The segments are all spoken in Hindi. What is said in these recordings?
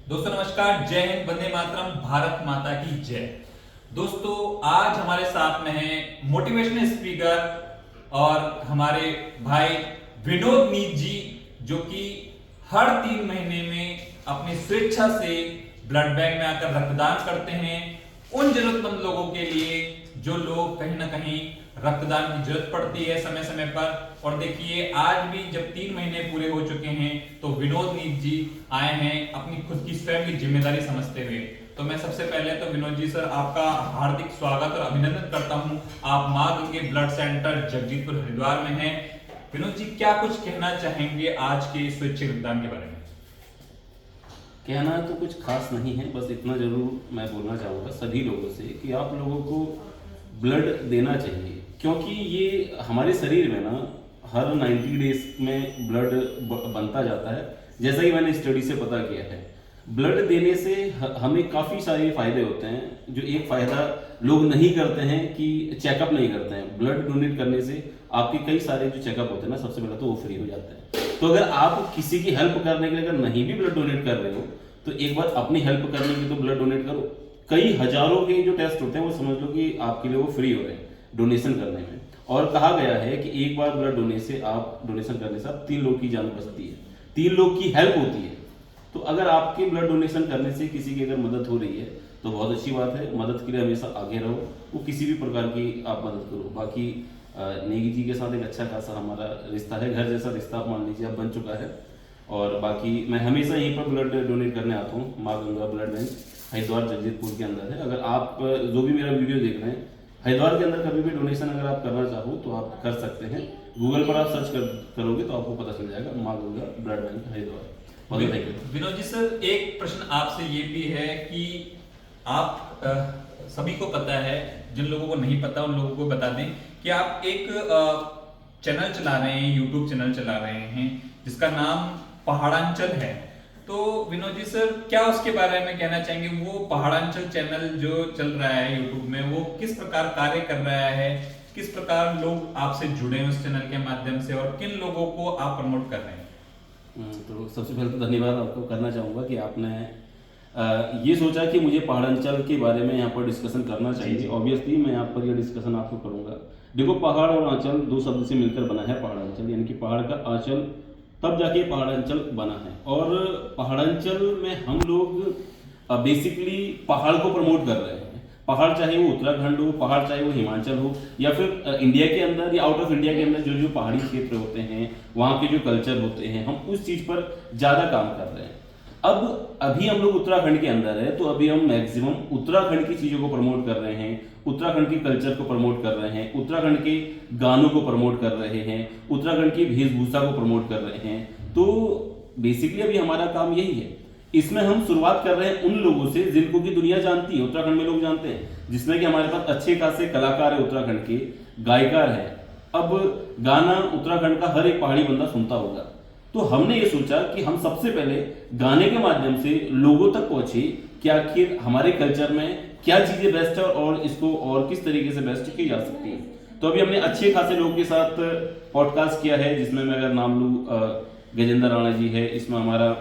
दोस्तों नमस्कार, जय हिंद, वंदे मातरम, भारत माता की जय। दोस्तों आज हमारे साथ में है मोटिवेशनल स्पीकर और हमारे भाई विनोद नीत जी, जो कि हर 3 महीने में अपनी स्वेच्छा से ब्लड बैंक में आकर रक्तदान करते हैं उन जरूरतमंद लोगों के लिए जो लोग कहीं ना कहीं रक्तदान की जरूरत पड़ती है समय समय पर। और देखिए आज भी जब 3 महीने पूरे हो चुके हैं तो विनोद नीत जी आए हैं अपनी खुद की स्वयं की जिम्मेदारी समझते हुए। तो मैं सबसे पहले तो विनोद जी सर आपका हार्दिक स्वागत और अभिनंदन करता हूं। आप मां गंगे ब्लड सेंटर जगजीतपुर हरिद्वार में हैं। विनोद जी क्या कुछ कहना चाहेंगे आज के स्वैच्छिक रक्तदान के बारे में? कहना तो कुछ खास नहीं है, बस इतना जरूर मैं बोलना चाहूँगा सभी लोगों से कि आप लोगों को ब्लड देना चाहिए, क्योंकि ये हमारे शरीर में ना हर 90 डेज में ब्लड बनता जाता है। जैसा कि मैंने स्टडी से पता किया है, ब्लड देने से हमें काफ़ी सारे फायदे होते हैं। जो एक फ़ायदा लोग नहीं करते हैं कि चेकअप नहीं करते हैं। ब्लड डोनेट करने से आपके कई सारे जो चेकअप होते हैं ना, सबसे पहले तो वो फ्री हो जाते हैं। तो अगर आप किसी की हेल्प करने के लिए अगर नहीं भी ब्लड डोनेट कर रहे हो तो एक बार अपनी हेल्प करने के लिए तो ब्लड डोनेट करो। कई हजारों के जो टेस्ट होते हैं वो समझ लो कि आपके लिए वो फ्री हो रहे हैं डोनेशन करने में। और कहा गया है कि एक बार ब्लड डोनेशन करने से आप 3 लोग की जान बचती है, 3 लोग की हेल्प होती है। तो अगर आपके ब्लड डोनेशन करने से किसी की अगर मदद हो रही है तो बहुत अच्छी बात है। मदद के लिए हमेशा आगे रहो, वो किसी भी प्रकार की आप मदद करो। बाकी नेगी जी के साथ एक अच्छा खासा हमारा रिश्ता है, घर जैसा रिश्ता आप मान लीजिए अब बन चुका है। और बाकी मैं हमेशा यहीं पर ब्लड डोनेट करने आता हूँ। माँ गंगा ब्लड बैंक हरिद्वार जगजीतपुर के अंदर है। अगर आप जो भी मेरा वीडियो देख रहे हैं हरिद्वार के अंदर कभी भी डोनेशन अगर आप करना चाहो तो आप कर सकते हैं। गूगल पर आप सर्च करोगे तो आपको पता चल जाएगा, माँ Ganga blood bank Haridwar. Vinod ji sir एक प्रश्न आपसे ये भी है कि आप सभी को पता है, जिन लोगों को नहीं पता उन लोगों को बता दें कि आप एक चैनल चला रहे हैं, यूट्यूब चैनल चला रहे हैं जिसका नाम पहाड़ांचल है। तो विनोद जी सर क्या उसके बारे में कहना चाहेंगे? वो पहाड़ांचल चैनल जो चल रहा है यूट्यूब में, वो किस प्रकार कार्य कर रहा है, किस प्रकार लोग आपसे जुड़े हैं उस चैनल के माध्यम से और किन लोगों को आप प्रमोट कर रहे हैं? तो सबसे पहले तो धन्यवाद आपको करना चाहूँगा कि आपने ये सोचा कि मुझे पहाड़ांचल के बारे में यहाँ पर डिस्कशन करना चाहिए। ऑब्वियसली मैं यहाँ पर ये डिस्कशन आपको करूँगा। देखो, पहाड़ और आंचल 2 शब्द से मिलकर बना है पहाड़ांचल, यानी कि पहाड़ का आंचल तब जाके पहाड़ांचल बना है। और पहाड़ांचल में हम लोग बेसिकली पहाड़ को प्रमोट कर रहे हैं। पहाड़ चाहे वो उत्तराखंड हो, पहाड़ चाहे वो हिमाचल हो, या फिर इंडिया के अंदर या आउट ऑफ इंडिया के अंदर जो जो पहाड़ी क्षेत्र होते हैं, वहाँ के जो कल्चर होते हैं, हम उस चीज़ पर ज़्यादा काम कर रहे हैं। अब अभी हम लोग उत्तराखंड के अंदर है तो अभी हम मैक्सिमम उत्तराखंड की चीज़ों को प्रमोट कर रहे हैं, उत्तराखंड के कल्चर को प्रमोट कर रहे हैं, उत्तराखंड के गानों को प्रमोट कर रहे हैं, उत्तराखंड की वेशभूषा को प्रमोट कर रहे हैं। तो बेसिकली अभी हमारा काम यही है। इसमें हम शुरुआत कर रहे हैं उन लोगों से जिनको की दुनिया जानती है, उत्तराखंड में लोग जानते हैं, जिसमें कि हमारे पास अच्छे खासे कलाकार है, उत्तराखंड के गायकार हैं। अब गाना उत्तराखंड का हर एक पहाड़ी बंदा सुनता होगा। तो हमने ये सोचा कि हम सबसे पहले गाने के माध्यम से लोगों तक पहुंचे कि आखिर हमारे कल्चर में क्या चीजें बेस्ट है और इसको और किस तरीके से बेस्ट की जा सकती है। तो अभी हमने अच्छे खासे लोगों के साथ पॉडकास्ट किया है, जिसमें मैं अगर नाम लूँ गजेंद्र राणा जी है, इसमें हमारा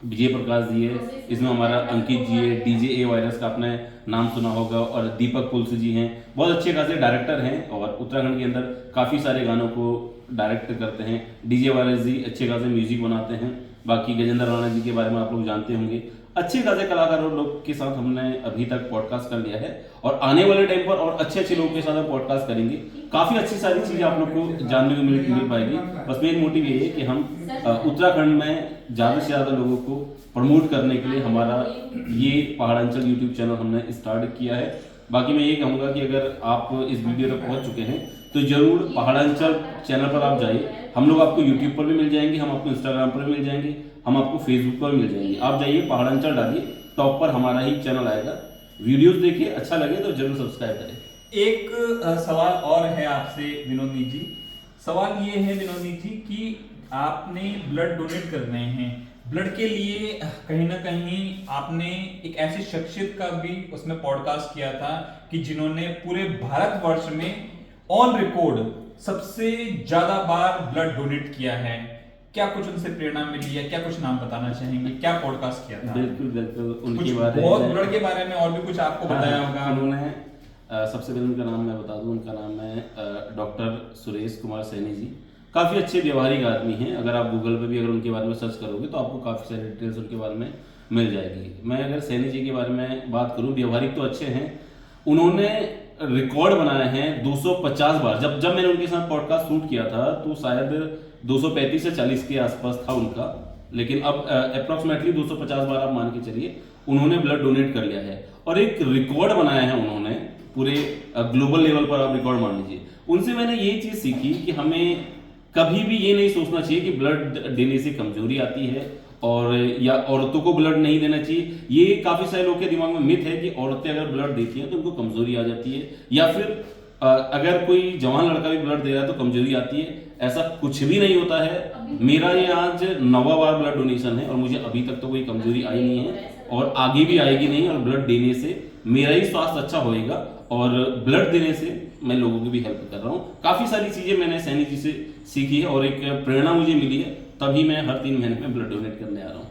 विजय प्रकाश जी है, इसमें हमारा अंकित जी है, डीजे ए वायरस का आपने नाम सुना होगा, और दीपक पुल्स जी हैं। बहुत अच्छे खासे डायरेक्टर हैं और उत्तराखंड के अंदर काफ़ी सारे गानों को डायरेक्ट करते हैं। डीजे वायरस जी अच्छे खासे म्यूजिक बनाते हैं। बाकी गजेंद्र राणा जी के बारे में आप लोग जानते होंगे। अच्छे खासे कलाकारों लोग के साथ हमने अभी तक पॉडकास्ट कर लिया है और आने वाले टाइम पर और अच्छे अच्छे लोगों के साथ हम पॉडकास्ट करेंगे। काफ़ी अच्छी सारी चीज़ें आप लोग को जानने को मिल पाएगी। बस मेन मोटिव ये है कि हम उत्तराखंड में ज़्यादा से ज़्यादा लोगों को प्रमोट करने के लिए हमारा ये पहाड़ांचल यूट्यूब चैनल हमने स्टार्ट किया है। बाकी मैं ये कहूँगा कि अगर आप इस वीडियो तक पहुँच चुके हैं तो जरूर पहाड़ांचल चैनल पर आप जाइए। हम लोग आपको यूट्यूब पर भी मिल जाएंगे, हम आपको इंस्टाग्राम पर भी मिल जाएंगे, हम आपको फेसबुक पर भी मिल जाएंगे। आप जाइए पहाड़ांचल डालिए, टॉप पर हमारा ही चैनल आएगा। वीडियोस देखिए, अच्छा लगे तो जरूर सब्सक्राइब करें। एक सवाल और है आपसे विनोद जी। सवाल ये है विनोद जी कि आपने ब्लड डोनेट कर रहे हैं, ब्लड के लिए कहीं ना कहीं आपने एक ऐसी शख्सियत का भी उसमें पॉडकास्ट किया था कि जिन्होंने पूरे भारतवर्ष में ऑन रिकॉर्ड सबसे ज्यादा बार ब्लड डोनेट किया है। क्या कुछ उनसे प्रेरणा मिली है, क्या कुछ नाम बताना चाहेंगे, क्या पॉडकास्ट किया था? बिल्कुल बिल्कुल कुछ उनके बारे बहुत में ब्लड के बारे में और भी कुछ आपको बताया होगा? उन्होंने सबसे पहले उनका नाम मैं बता दूं, उनका नाम है डॉक्टर सुरेश कुमार सैनी जी। काफ़ी अच्छे व्यवहारिक आदमी हैं। अगर आप गूगल पे भी अगर उनके बारे में सर्च करोगे तो आपको काफ़ी सारी डिटेल्स उनके बारे में मिल जाएगी। मैं अगर सैनी जी के बारे में बात करूं, व्यवहारिक तो अच्छे हैं। उन्होंने रिकॉर्ड बनाए हैं 250 बार। जब जब मैंने उनके साथ पॉडकास्ट शूट किया था तो शायद 235 से 40 के आसपास था उनका, लेकिन अब अप्रॉक्सीमेटली 250 बार आप मान के चलिए उन्होंने ब्लड डोनेट कर लिया है और एक रिकॉर्ड बनाया है उन्होंने पूरे ग्लोबल लेवल पर। आप रिकॉर्ड मान लीजिए। उनसे मैंने ये चीज़ सीखी कि हमें कभी भी ये नहीं सोचना चाहिए कि ब्लड देने से कमजोरी आती है और या औरतों को ब्लड नहीं देना चाहिए। ये काफ़ी सारे लोगों के दिमाग में मिथ है कि औरतें अगर ब्लड देती हैं तो उनको कमजोरी आ जाती है, या फिर अगर कोई जवान लड़का भी ब्लड दे रहा है तो कमजोरी आती है। ऐसा कुछ भी नहीं होता है। मेरा ये आज 9वां बार ब्लड डोनेशन है और मुझे अभी तक तो कोई कमजोरी आई नहीं है और आगे भी आएगी नहीं। और ब्लड देने से मेरा ही स्वास्थ्य अच्छा होएगा और ब्लड देने से मैं लोगों की भी हेल्प कर रहा हूँ। काफ़ी सारी चीज़ें मैंने सैनी जी से सीखी है और एक प्रेरणा मुझे मिली है, तभी मैं हर 3 महीने में ब्लड डोनेट करने आ रहा हूँ।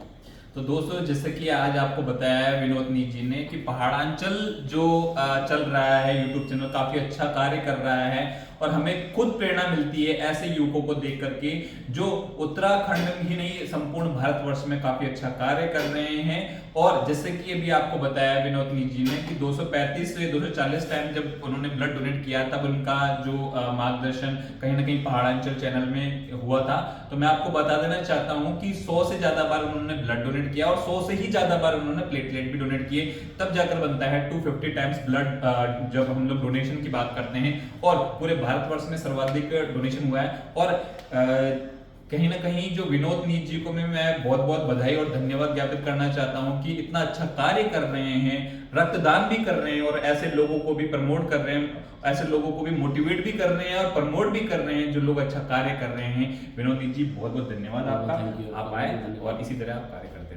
तो दोस्तों, जैसे कि आज आपको बताया है विनोद नीत जी ने कि पहाड़ांचल जो चल रहा है यूट्यूब चैनल, काफी अच्छा कार्य कर रहा है और हमें खुद प्रेरणा मिलती है ऐसे युवकों को देख करके जो उत्तराखंड में ही नहीं संपूर्ण भारतवर्ष में काफी अच्छा कार्य कर रहे हैं। और जैसे कि अभी आपको बताया विनोद नीत जी ने कि 235 से 240 टाइम जब उन्होंने ब्लड डोनेट किया तब उनका जो मार्गदर्शन कहीं ना कहीं पहाड़ांचल चैनल में हुआ था। तो मैं आपको बता देना चाहता हूं कि 100 से ज्यादा बार उन्होंने ब्लड डोनेट किया और 100 से ही ज्यादा बार उन्होंने प्लेटलेट भी डोनेट किए, तब जाकर बनता है 250 टाइम्स ब्लड। जब हम लोग डोनेशन की बात करते हैं और पूरे भारतवर्ष में सर्वाधिक डोनेशन हुआ है। और कहीं ना कहीं जो विनोद नीत जी को मैं बहुत बहुत बधाई और धन्यवाद ज्ञापित करना चाहता हूं कि इतना अच्छा कार्य कर रहे हैं, रक्तदान भी कर रहे हैं और ऐसे लोगों को भी प्रमोट कर रहे हैं, ऐसे लोगों को भी मोटिवेट भी कर रहे हैं और प्रमोट भी कर रहे हैं जो लोग अच्छा कार्य कर रहे हैं। विनोद नीत जी, बहुत बहुत धन्यवाद आपका, आप आए और इसी तरह आप कार्य करते हैं।